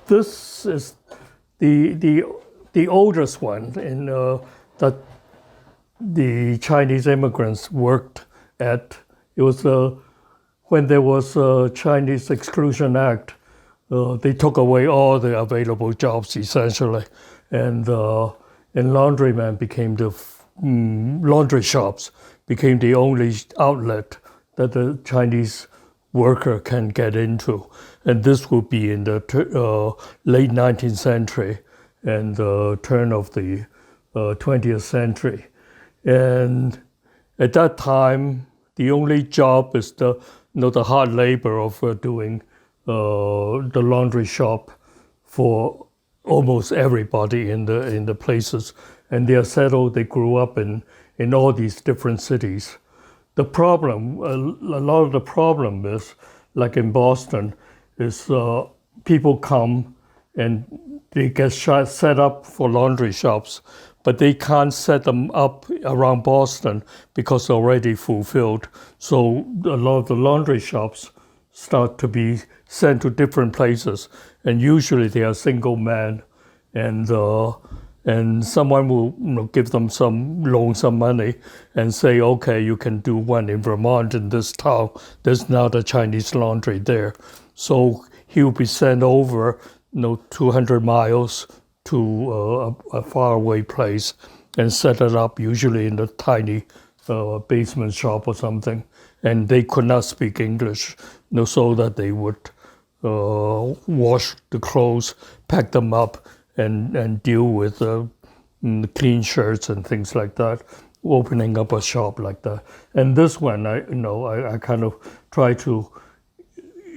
This is the the the oldest one in that the Chinese immigrants worked at. It was when there was a Chinese Exclusion Act. They took away all the available jobs essentially, and laundrymen became laundry shops became the only outlet that the Chinese worker can get into, and this would be in the late 19th century and the turn of the 20th century. And at that time, the only job is the hard labor of doing the laundry shop for almost everybody in the places, and they are settled. They grew up in all these different cities. The problem, a lot of the problem is, like in Boston, is people come and they get set up for laundry shops, but they can't set them up around Boston because they're already fulfilled. So a lot of the laundry shops start to be sent to different places, and usually they are single men, and someone will give them loan some money and say, okay, you can do one in Vermont in this town. There's not a Chinese laundry there. So he will be sent over 200 miles to a faraway place and set it up, usually in a tiny basement shop or something. And they could not speak English, so that they would wash the clothes, pack them up, and deal with clean shirts and things like that, opening up a shop like that. And this one, I kind of try to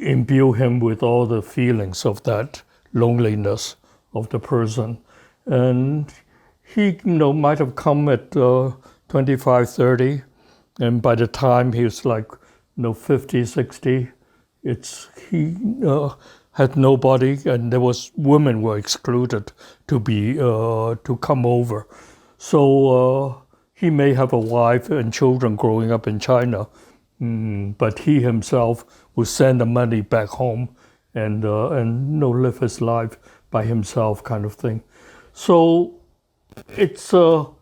imbue him with all the feelings of that loneliness of the person. And he, might have come at 25, 30, and by the time he was like, 50, 60, he had nobody, and there was women were excluded to come over. So he may have a wife and children growing up in China, but he himself would send the money back home and live his life by himself, kind of thing. So it's a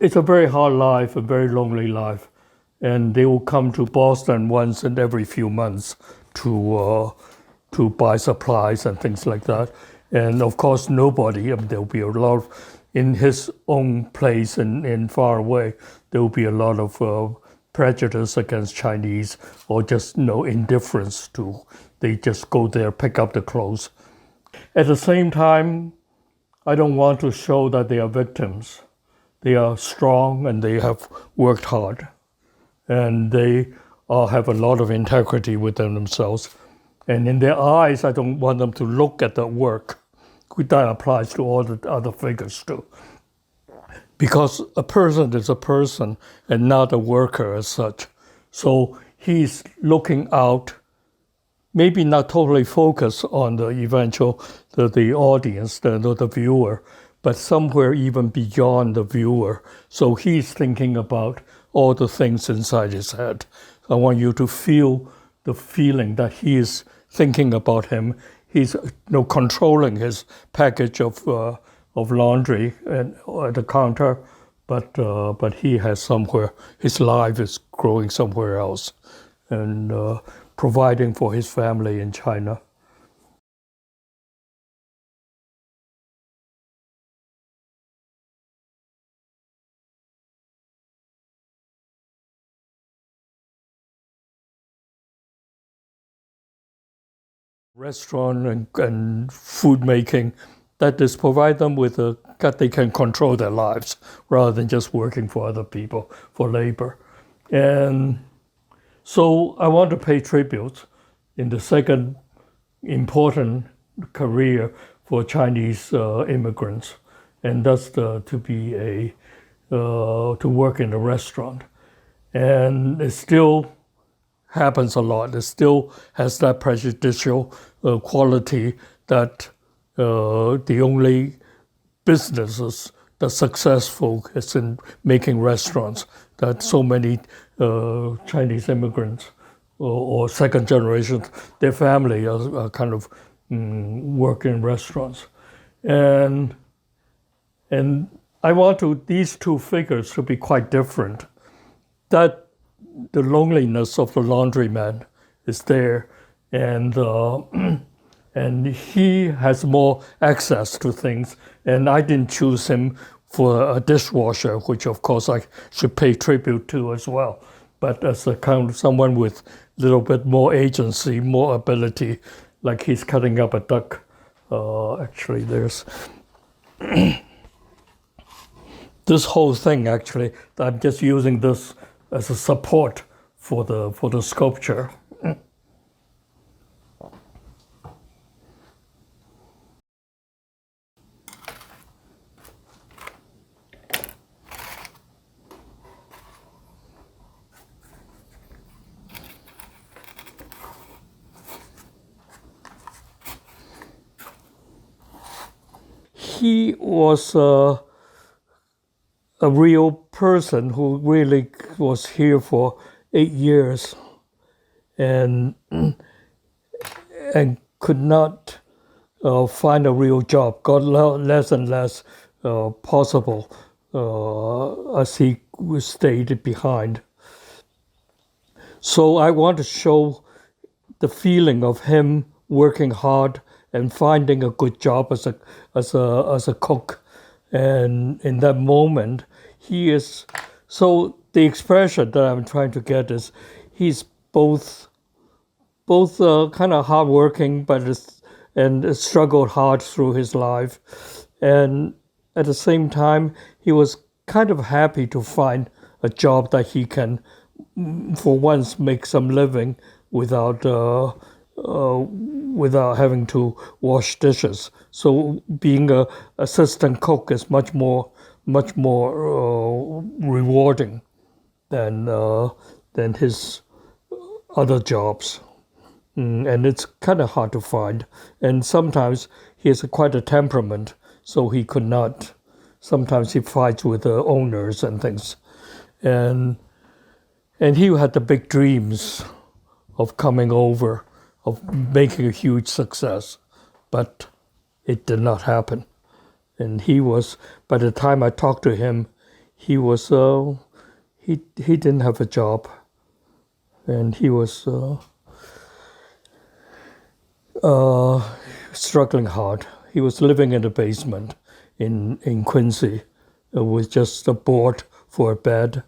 very hard life, a very lonely life, and they will come to Boston once in every few months to buy supplies and things like that. And of course, nobody. there will be a lot in his own place in far away. There will be a lot of prejudice against Chinese, or just indifference to. They just go there, pick up the clothes. At the same time, I don't want to show that they are victims. They are strong and they have worked hard, and they have a lot of integrity within themselves. And in their eyes, I don't want them to look at the work. That applies to all the other figures too. Because a person is a person and not a worker as such. So he's looking out, maybe not totally focused on the eventual, the audience, the viewer, but somewhere even beyond the viewer. So he's thinking about all the things inside his head. I want you to feel the feeling that he is thinking about him. He's controlling his package of laundry and at the counter, but he has somewhere, his life is growing somewhere else, and providing for his family in China. Restaurant and food making, that is provide them with that they can control their lives rather than just working for other people for labor. And so I want to pay tribute in the second important career for Chinese immigrants, and that's to work in a restaurant. And it still happens a lot. It still has that prejudicial quality that the only businesses that's successful is in making restaurants, that so many Chinese immigrants or second generation, their family are kind of work in restaurants. And and I want these two figures to be quite different. That the loneliness of the laundryman is there, and and he has more access to things. And I didn't choose him for a dishwasher, which of course I should pay tribute to as well. But as a kind of someone with a little bit more agency, more ability, like he's cutting up a duck. Actually, there's this whole thing. Actually, I'm just using this as a support for the sculpture. He was a real person who really was here for 8 years and and could not find a real job. Got less and less possible as he stayed behind. So I want to show the feeling of him working hard and finding a good job as a cook. And in that moment, he is so the expression that I'm trying to get is he's both kind of hardworking, but and struggled hard through his life, and at the same time, he was kind of happy to find a job that he can, for once, make some living without without having to wash dishes. So being a assistant cook is much more rewarding than his other jobs. And it's kind of hard to find. And sometimes he has quite a temperament, so he could not. Sometimes he fights with the owners and things, and he had the big dreams of coming over, of making a huge success, but it did not happen. And he was, by the time I talked to him, he was he didn't have a job, and he was struggling hard. He was living in a basement in Quincy with just a board for a bed,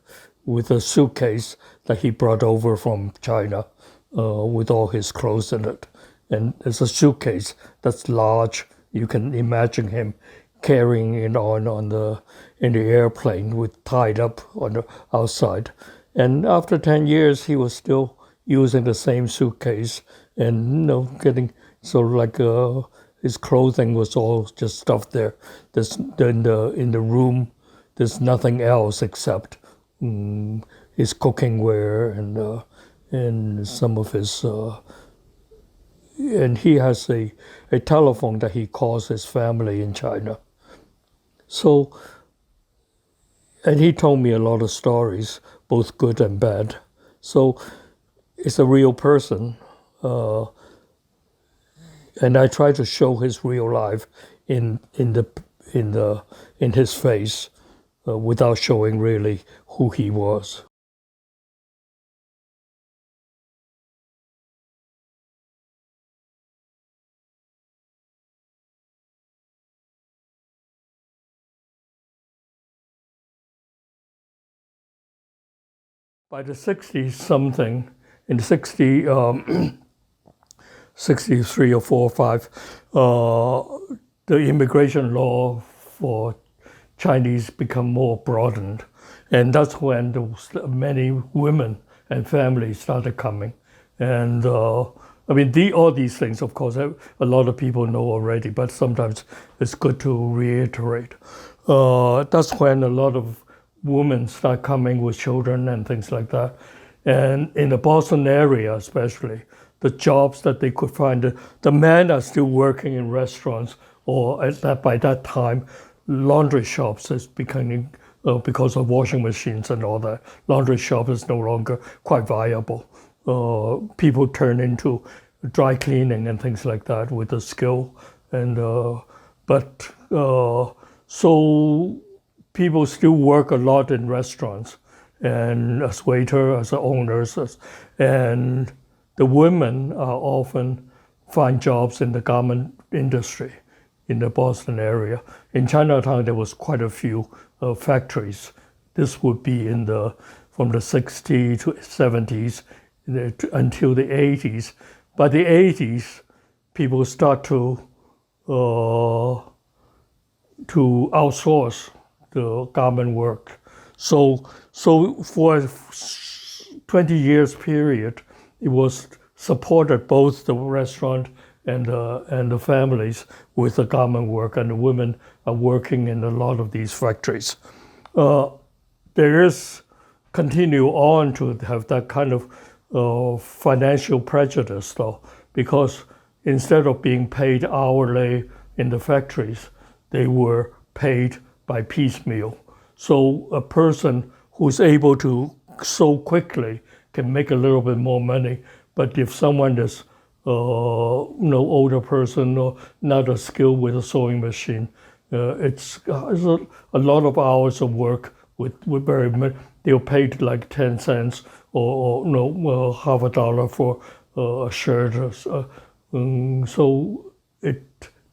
with a suitcase that he brought over from China with all his clothes in it. And it's a suitcase that's large. You can imagine him carrying it on in the airplane with tied up on the outside. And after 10 years, he was still using the same suitcase and getting so like his clothing was all just stuffed there. There's in the room. There's nothing else except his cooking ware and some of his. And he has a telephone that he calls his family in China. So, and he told me a lot of stories, both good and bad. So, it's a real person. And I try to show his real life in his face, without showing really who he was. By the 60s something, in the 63 or 4 or 5, the immigration law for Chinese become more broadened. And that's when many women and families started coming. And I mean, all these things, of course, a lot of people know already, but sometimes it's good to reiterate. That's when a lot of women start coming with children and things like that. And in the Boston area especially, the jobs that they could find, the men are still working in restaurants, or by that time, laundry shops is becoming, because of washing machines and all that, laundry shop is no longer quite viable. people turn into dry cleaning and things like that with the skill. And so people still work a lot in restaurants and as waiter, as owners, and the women are often find jobs in the garment industry in the Boston area. In Chinatown, there was quite a few factories. This would be from the 60s to 70s until the 80s. By the 80s, people start to outsource the garment work. So for a 20 years period, it was supported both the restaurant and the families with the garment work, and the women are working in a lot of these factories. There is continue on to have that kind of financial prejudice, though, because instead of being paid hourly in the factories, they were paid by piecemeal. So a person who's able to sew quickly can make a little bit more money. But if someone is older person or not as skilled with a sewing machine, it's a lot of hours of work with very much. They're paid like 10 cents or half a dollar for a shirt. So it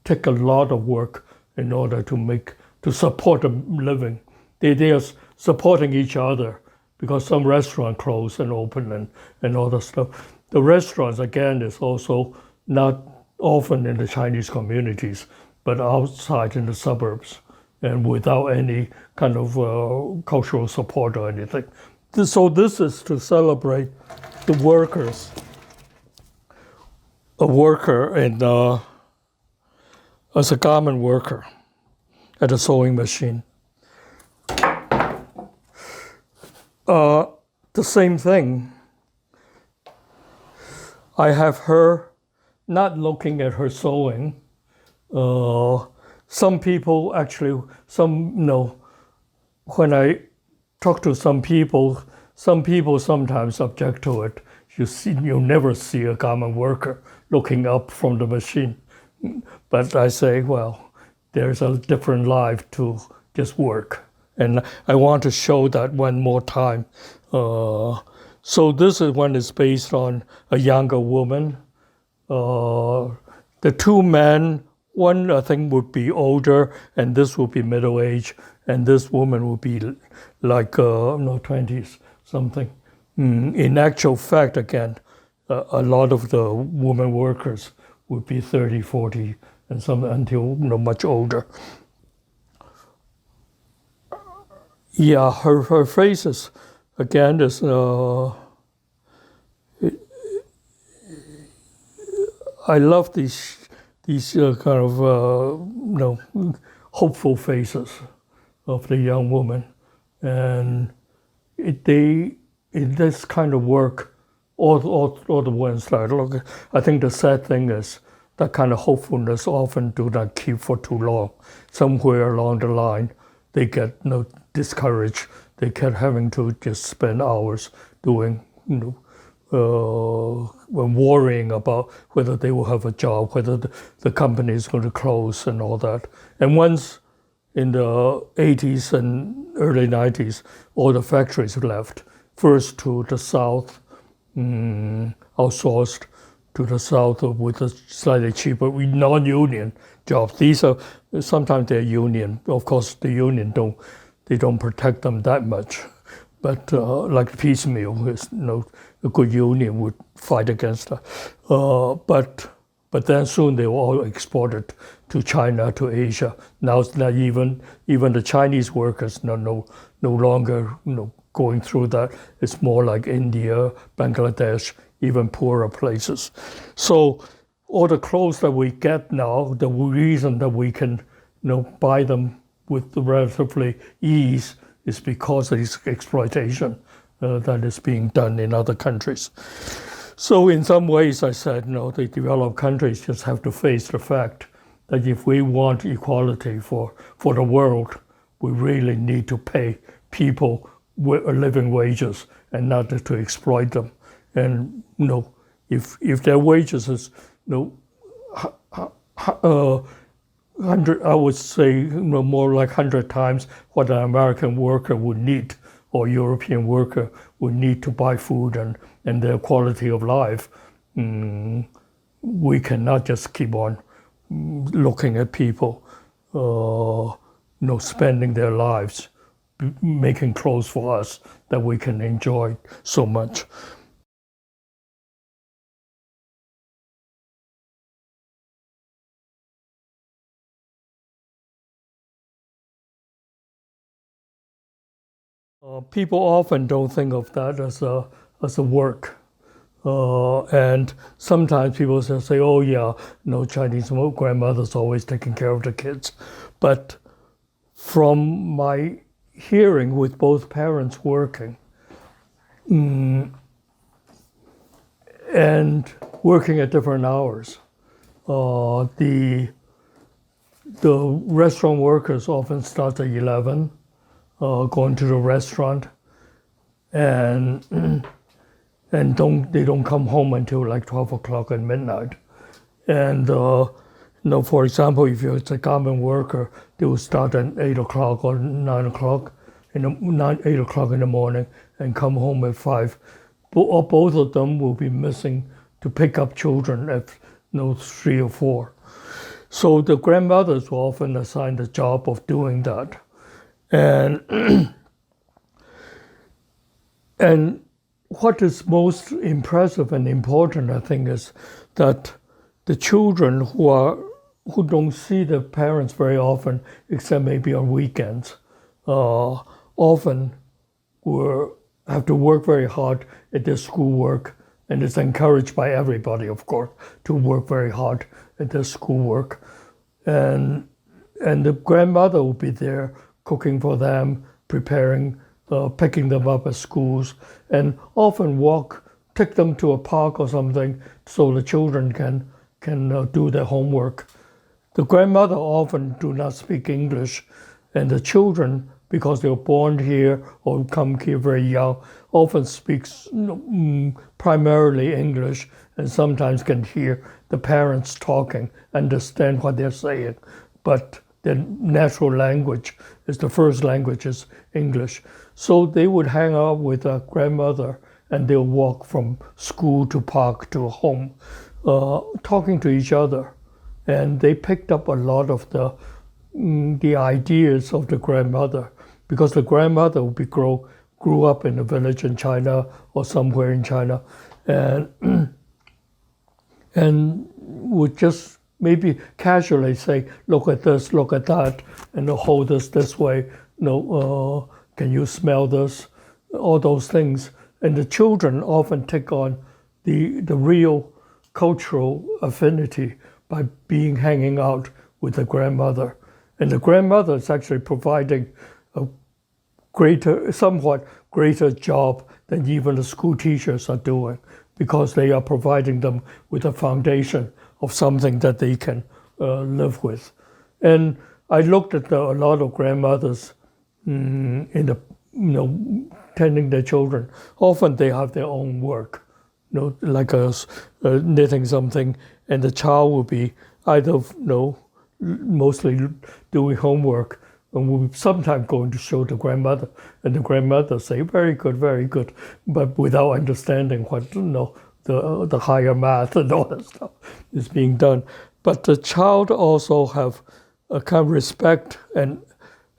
takes a lot of work in order to support a living. They are supporting each other because some restaurant close and open and all that stuff. The restaurants, again, is also not often in the Chinese communities, but outside in the suburbs and without any kind of cultural support or anything. So this is to celebrate the workers. A worker as a garment worker at a sewing machine. The same thing. I have her not looking at her sewing. Some people actually, when I talk to some people sometimes object to it. You never see a garment worker looking up from the machine. But I say, well, there's a different life to just work. And I want to show that one more time. So this one is based on a younger woman. The two men, one I think would be older, and this would be middle age, and this woman would be like 20s something. In actual fact, again, a lot of the women workers would be 30, 40, and some until much older. Yeah, her faces again is. I love these kind of hopeful faces of the young woman, and in this kind of work, all the ones that look. I think the sad thing is that kind of hopefulness often do not keep for too long. Somewhere along the line, they get discouraged. They kept having to just spend hours doing, worrying about whether they will have a job, whether the company is going to close and all that. And once in the 80s and early 90s, all the factories left. First to the south, outsourced to the south with a slightly cheaper, non-union jobs. These are, sometimes they're union. Of course, the union don't protect them that much. But like piecemeal, a good union would fight against that. But then soon they were all exported to China, to Asia. Now it's not even the Chinese workers no longer going through that. It's more like India, Bangladesh, even poorer places. So all the clothes that we get now, the reason that we can buy them with relatively ease is because of this exploitation that is being done in other countries. So in some ways, I said, the developed countries just have to face the fact that if we want equality for the world, we really need to pay people living wages and not to exploit them. and if their wages is 100, I would say more like 100 times what an American worker would need or European worker would need to buy food and their quality of life. We cannot just keep on looking at people, spending their lives making clothes for us that we can enjoy so much. People often don't think of that as a work. And sometimes people say, oh yeah, Chinese grandmother's always taking care of the kids. But from my hearing with both parents working and working at different hours, the restaurant workers often start at 11, going to the restaurant, and they don't come home until like 12 o'clock at midnight. And for example, if you're a garment worker, they will start at 8 o'clock or 9 o'clock, 8 o'clock in the morning, and come home at 5. Or both of them will be missing to pick up children at 3 or 4. So the grandmothers were often assigned the job of doing that. And what is most impressive and important, I think, is that the children who don't see their parents very often, except maybe on weekends, often have to work very hard at their schoolwork, and it's encouraged by everybody, of course, to work very hard at their schoolwork. And the grandmother will be there cooking for them, preparing, picking them up at schools, and often take them to a park or something so the children can do their homework. The grandmother often do not speak English, and the children, because they were born here or come here very young, often speaks primarily English, and sometimes can hear the parents talking, understand what they're saying, but their natural language is the first language is English. So they would hang out with a grandmother, and they'll walk from school to park to home, talking to each other. And they picked up a lot of the ideas of the grandmother, because the grandmother grew up in a village in China or somewhere in China, and would just maybe casually say, look at this, look at that, and hold this way. Can you smell this? All those things. And the children often take on the real cultural affinity by hanging out with the grandmother. And the grandmother is actually providing a somewhat greater job than even the school teachers are doing, because they are providing them with a foundation of something that they can live with. And I looked at a lot of grandmothers tending their children. Often they have their own work, like knitting something, and the child will be either mostly doing homework, and will sometimes going to show the grandmother, and the grandmother say, very good, but without understanding what the higher math and all that stuff is being done. But the child also have a kind of respect, and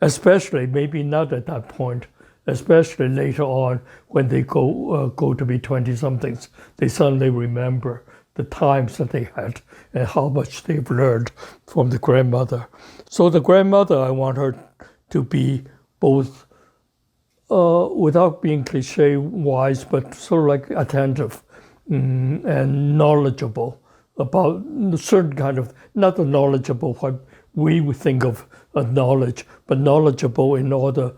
especially maybe not at that point, especially later on when they go to be 20-somethings, they suddenly remember the times that they had and how much they've learned from the grandmother. So the grandmother, I want her to be both, without being cliche wise, but sort of like attentive and knowledgeable about a certain kind of, not the knowledgeable what we would think of as knowledge, but knowledgeable in order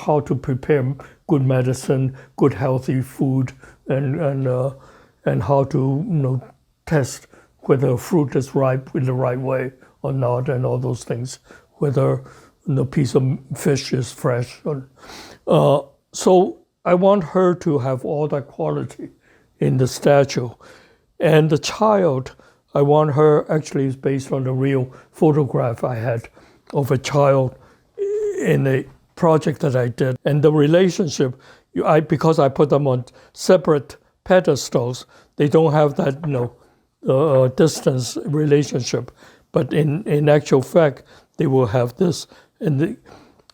how to prepare good medicine, good healthy food, and how to test whether a fruit is ripe in the right way or not, and all those things, whether a piece of fish is fresh. So I want her to have all that quality in the statue. And the child, I want her, actually is based on the real photograph I had of a child in a project that I did. And the relationship, because I put them on separate pedestals, they don't have that distance relationship. But in actual fact, they will have this. And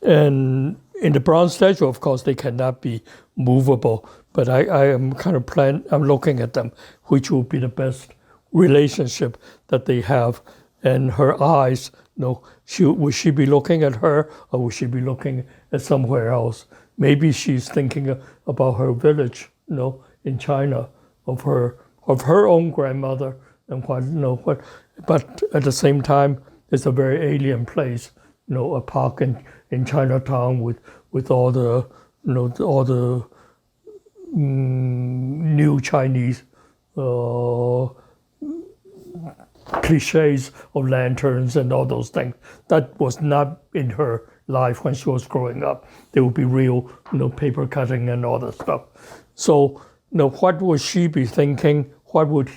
in the bronze statue, of course, they cannot be movable. But I am kind of I'm looking at them, which will be the best relationship that they have. And her eyes, will she be looking at her, or will she be looking at somewhere else? Maybe she's thinking about her village, in China, of her own grandmother, and what. But at the same time, it's a very alien place, a park in Chinatown with all the new Chinese cliches of lanterns and all those things. That was not in her life when she was growing up. There would be real, paper cutting and all that stuff. So, what would she be thinking? What would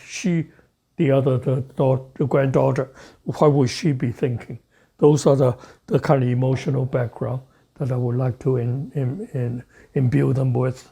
the granddaughter, what would she be thinking? Those are the kind of emotional background that I would like to imbue them with.